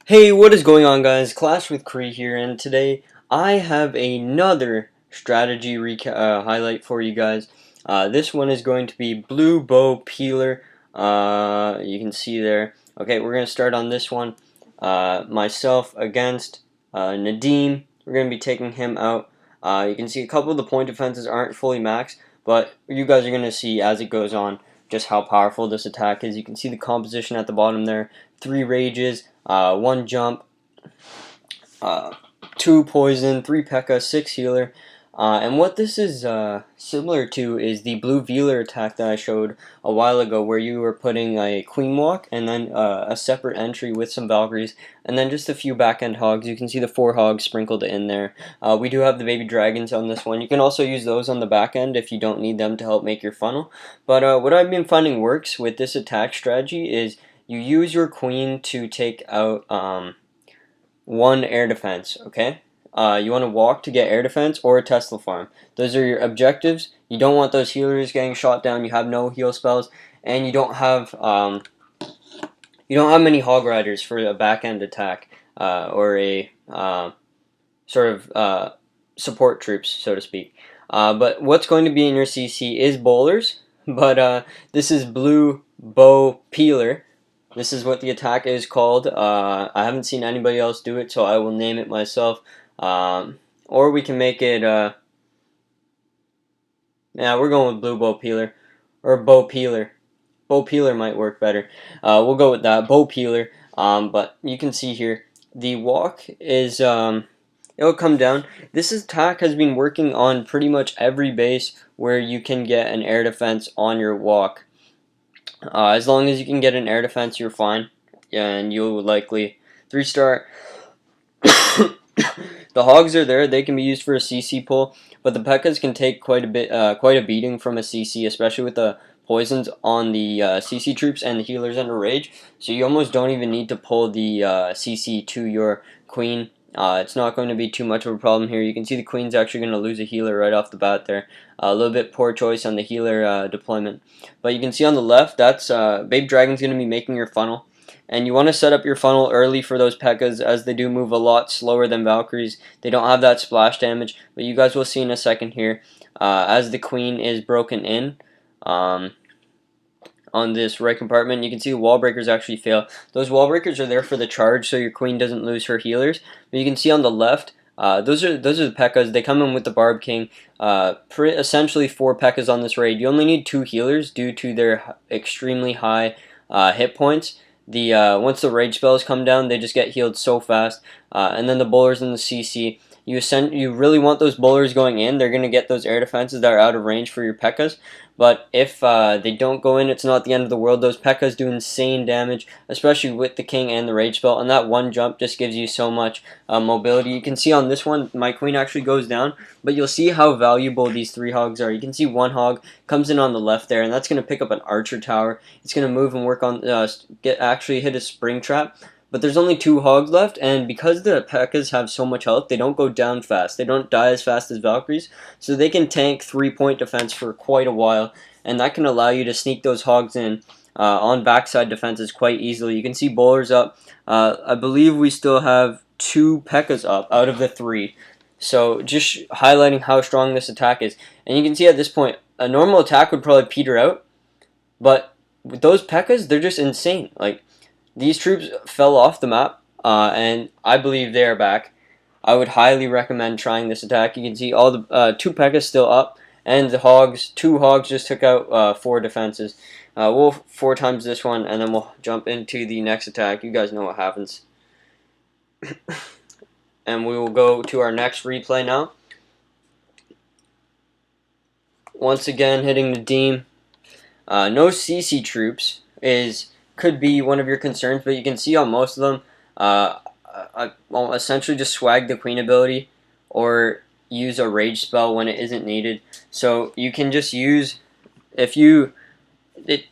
Hey, what is going on, guys? Clash with Cree here, and today I have another strategy highlight for you guys. This one is going to be Blue Bow Peeler. You can see there. Okay, we're going to start on this one. Myself against Nadim. We're going to be taking him out. You can see a couple of the point defenses aren't fully maxed, but you guys are going to see as it goes on just how powerful this attack is. You can see the composition at the bottom there. 3 rages. 1 jump, 2 poison, 3 Pekka, 6 healer. And what this is similar to is the blue vealer attack that I showed a while ago, where you were putting a queen walk and then a separate entry with some Valkyries, and then just a few back end hogs. You can see the 4 hogs sprinkled in there. We do have the baby dragons on this one. You can also use those on the back end if you don't need them to help make your funnel. But what I've been finding works with this attack strategy is you use your queen to take out 1 air defense, okay? You want to walk to get air defense or a Tesla farm. Those are your objectives. You don't want those healers getting shot down. You have no heal spells, and you don't have many hog riders for a back end attack or a sort of support troops, so to speak. But what's going to be in your CC is bowlers, but this is Blue Bow Peeler. This is what the attack is called. I haven't seen anybody else do it, so I will name it myself. Or we can make it, yeah, we're going with Blue Bow Peeler. Or Bow Peeler. Bow Peeler might work better. We'll go with that, Bow Peeler. But you can see here, the walk is, it'll come down. This attack has been working on pretty much every base where you can get an air defense on your walk. As long as you can get an air defense, you're fine, and you'll likely 3-star. The hogs are there; they can be used for a CC pull, but the Pekkas can take quite a beating from a CC, especially with the poisons on the CC troops and the healers under rage. So you almost don't even need to pull the CC to your queen. It's not going to be too much of a problem here. You can see the queen's actually going to lose a healer right off the bat there. A little bit poor choice on the healer deployment. But you can see on the left, that's Babe Dragon's going to be making your funnel. And you want to set up your funnel early for those Pekkas, as they do move a lot slower than Valkyries. They don't have that splash damage, but you guys will see in a second here, as the queen is broken in. On this right compartment, you can see the wall breakers actually fail. Those wall breakers are there for the charge, so your queen doesn't lose her healers. But you can see on the left, those are the Pekkas. They come in with the Barb King. Essentially 4 Pekkas on this raid. You only need 2 healers due to their extremely high hit points. Once the rage spells come down, they just get healed so fast. And then the bowlers and the CC. You really want those bowlers going in. They're going to get those air defenses that are out of range for your Pekkas. But if they don't go in, it's not the end of the world. Those Pekkas do insane damage, especially with the King and the Rage Spell. And that 1 jump just gives you so much mobility. You can see on this one, my Queen actually goes down. But you'll see how valuable these 3 hogs are. You can see 1 hog comes in on the left there, and that's going to pick up an Archer Tower. It's going to move and work on, actually hit a Spring Trap. But there's only 2 hogs left, and because the Pekkas have so much health, they don't go down fast. They don't die as fast as Valkyries, so they can tank 3-point defense for quite a while, and that can allow you to sneak those hogs in on backside defenses quite easily. You can see bowlers up. I believe we still have 2 Pekkas up out of the 3. So just highlighting how strong this attack is. And you can see at this point, a normal attack would probably peter out, but with those Pekkas, they're just insane. Like, these troops fell off the map, and I believe they are back. I would highly recommend trying this attack. You can see all the 2 Pekkas still up, and the hogs, 2 hogs just took out 4 defenses. We'll 4 times this one, and then we'll jump into the next attack. You guys know what happens. And we will go to our next replay now. Once again, hitting the Deem. No CC troops could be one of your concerns, but you can see on most of them, I'll essentially just swag the Queen ability or use a Rage spell when it isn't needed. So you can just use, the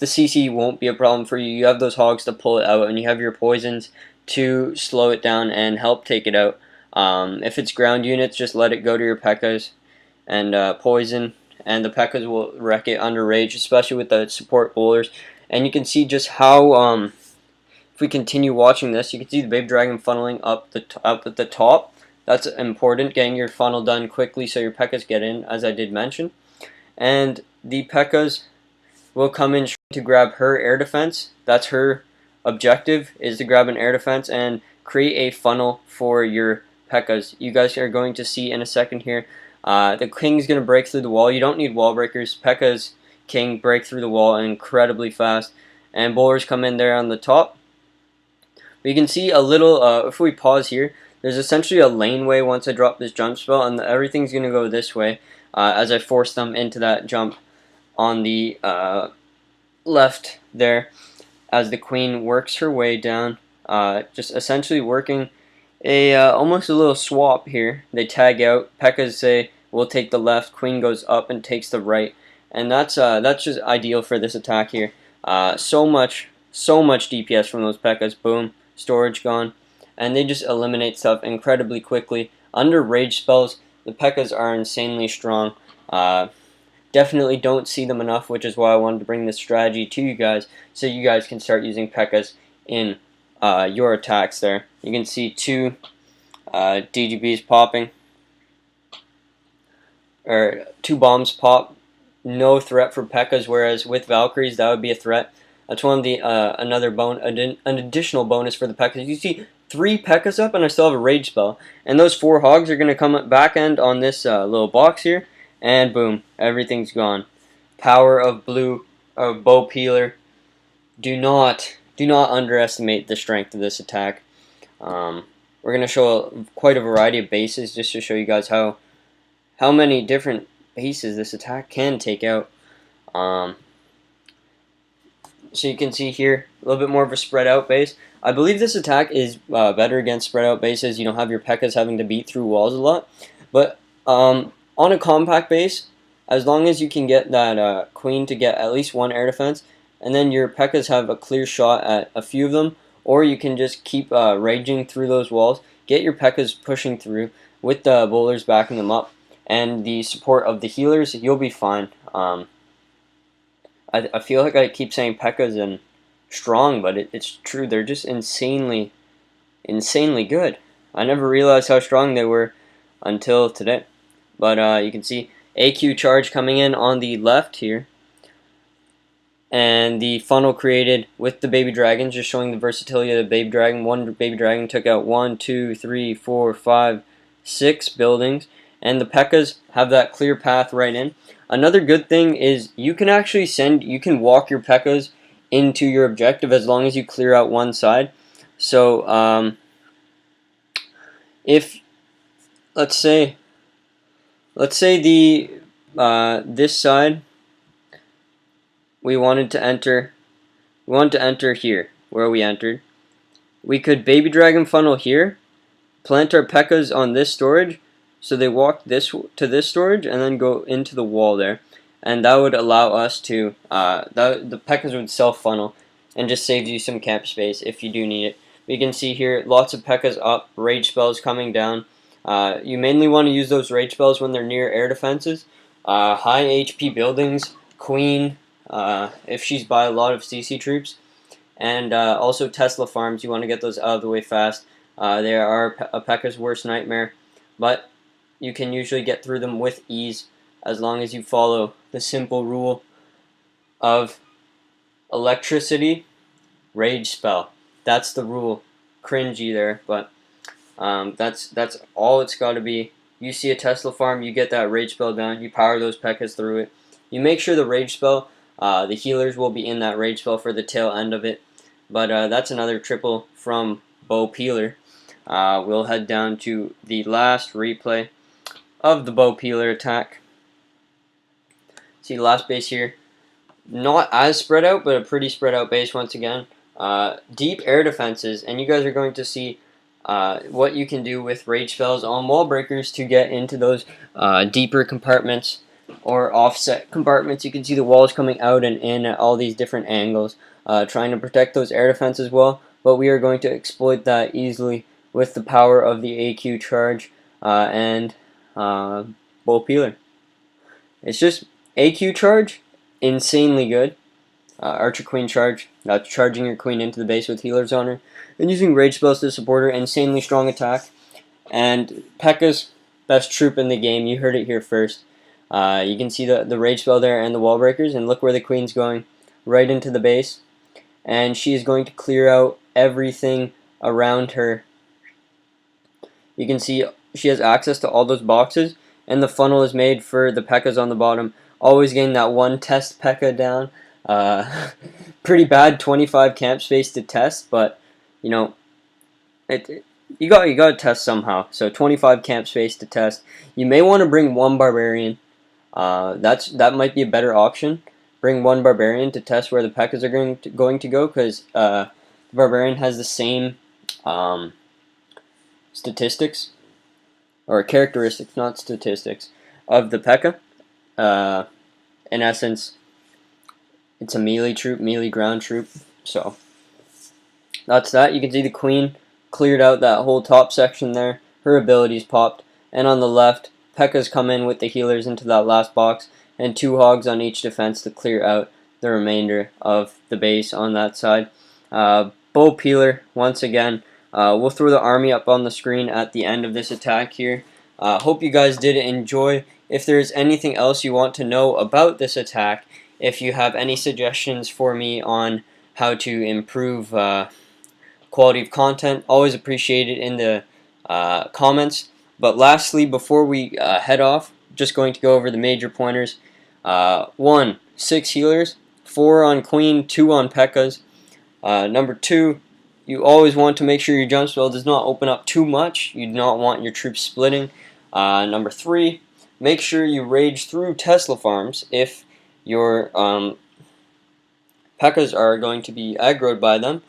CC won't be a problem for you. You have those hogs to pull it out, and you have your poisons to slow it down and help take it out. If it's ground units, just let it go to your Pekkas and poison, and the Pekkas will wreck it under Rage, especially with the support bowlers. And you can see just how if we continue watching this, you can see the baby dragon funneling up at the top. That's important, getting your funnel done quickly so your Pekkas get in, as I did mention. And the Pekkas will come in to grab her air defense. That's her objective, is to grab an air defense and create a funnel for your Pekkas. You guys are going to see in a second here. The king's going to break through the wall. You don't need wall breakers. Pekka's king break through the wall incredibly fast. And bowlers come in there on the top. But you can see a little, if we pause here, there's essentially a laneway once I drop this jump spell, and everything's going to go this way as I force them into that jump on the left there, as the queen works her way down, just essentially working a almost a little swap here. They tag out. Pekkas say, we'll take the left, queen goes up and takes the right, and that's just ideal for this attack here. So much DPS from those Pekkas. Boom, storage gone, and they just eliminate stuff incredibly quickly. Under rage spells, the Pekkas are insanely strong. Definitely don't see them enough, which is why I wanted to bring this strategy to you guys, so you guys can start using Pekkas in your attacks there. You can see two DGBs popping, or two bombs pop. No threat for Pekkas, whereas with Valkyries that would be a threat. That's one of the an additional bonus for the Pekkas. You see 3 Pekkas up and I still have a rage spell, and those 4 hogs are going to come back end on this little box here, and boom, everything's gone. Power of bow peeler. Do not underestimate the strength of this attack. We're going to show quite a variety of bases just to show you guys how many different bases this attack can take out. So you can see here a little bit more of a spread out base. I believe this attack is better against spread out bases. You don't have your Pekkas having to beat through walls a lot. But on a compact base, as long as you can get that queen to get at least 1 air defense, and then your Pekkas have a clear shot at a few of them, or you can just keep raging through those walls, get your Pekkas pushing through with the bowlers backing them up, and the support of the healers, you'll be fine. I feel like I keep saying Pekkas and strong, but it's true. They're just insanely good. I never realized how strong they were until today. But you can see AQ charge coming in on the left here, and the funnel created with the baby dragons, just showing the versatility of the baby dragon. One baby dragon took out 1, 2, 3, 4, 5, 6 buildings, and the Pekkas have that clear path right in. Another good thing is you can actually walk your Pekkas into your objective as long as you clear out one side. So if let's say the this side we wanted to enter here where we entered, we could baby dragon funnel here, plant our Pekkas on this storage, so they walk to this storage and then go into the wall there, and that would allow us to the Pekkas would self funnel and just saves you some camp space if you do need it. But you can see here lots of Pekkas up, rage spells coming down. You mainly want to use those rage spells when they're near air defenses, high HP buildings, queen if she's by a lot of CC troops, and also Tesla farms. You want to get those out of the way fast. They are a Pekka's worst nightmare, but you can usually get through them with ease as long as you follow the simple rule of electricity, rage spell. That's the rule. Cringy there, but that's all it's got to be. You see a Tesla farm, you get that rage spell down, you power those Pekkas through it. You make sure the rage spell, the healers will be in that rage spell for the tail end of it. But that's another triple from Bow Peeler. We'll head down to the last replay of the Bow Peeler attack. See the last base here. Not as spread out, but a pretty spread out base once again. Deep air defenses, and you guys are going to see what you can do with rage spells on wall breakers to get into those deeper compartments or offset compartments. You can see the walls coming out and in at all these different angles, trying to protect those air defenses well, but we are going to exploit that easily with the power of the AQ charge and Bow Peeler. It's just AQ charge, insanely good. Archer Queen charge. That's charging your queen into the base with healers on her. And using rage spells to support her. Insanely strong attack. And Pekka's best troop in the game. You heard it here first. You can see the rage spell there and the wall breakers. And look where the queen's going. Right into the base. And she is going to clear out everything around her. You can see she has access to all those boxes. And the funnel is made for the Pekkas on the bottom. Always getting that one test Pekka down. Pretty bad 25 camp space to test, but you know, you got to test somehow. So 25 camp space to test. You may want to bring one barbarian. That might be a better option. Bring one barbarian to test where the Pekkas are going to go, because the barbarian has the same statistics or characteristics, not statistics, of the Pekka. In essence, it's a melee troop, melee ground troop. So that's that. You can see the queen cleared out that whole top section there. Her abilities popped. And on the left, Pekka's come in with the healers into that last box. And 2 hogs on each defense to clear out the remainder of the base on that side. Bow Peeler, once again. We'll throw the army up on the screen at the end of this attack here. Hope you guys did enjoy. If there's anything else you want to know about this attack, if you have any suggestions for me on how to improve quality of content, always appreciate it in the comments. But lastly, before we head off, just going to go over the major pointers. 1, 6 healers, 4 on queen, 2 on Pekkas. Number 2, you always want to make sure your jump spell does not open up too much. You do not want your troops splitting. Number 3, make sure you rage through Tesla farms if your Pekkas are going to be aggroed by them.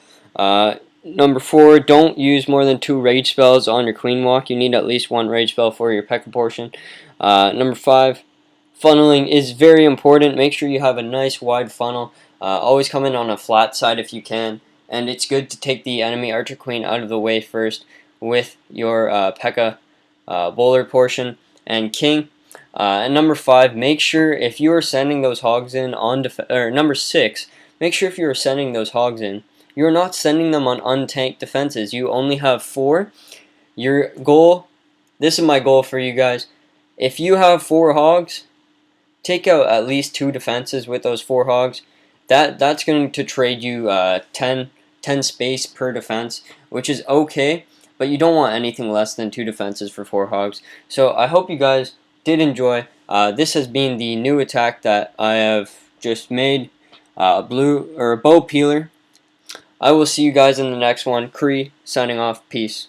Number 4, don't use more than 2 rage spells on your queen walk. You need at least 1 rage spell for your Pekka portion. Number 5, funneling is very important. Make sure you have a nice wide funnel. Always come in on a flat side if you can. And it's good to take the enemy Archer Queen out of the way first with your Pekka bowler portion and king. And number 5, make sure if you are sending those hogs in on number 6, make sure if you are sending those hogs in, you are not sending them on untanked defenses. You only have 4. Your goal, this is my goal for you guys. If you have 4 hogs, take out at least 2 defenses with those 4 hogs. That's going to trade you 10 space per defense, which is okay, but you don't want anything less than 2 defenses for 4 hogs. So I hope you guys did enjoy. This has been the new attack that I have just made, Bow Peeler. I will see you guys in the next one. Kree signing off. Peace.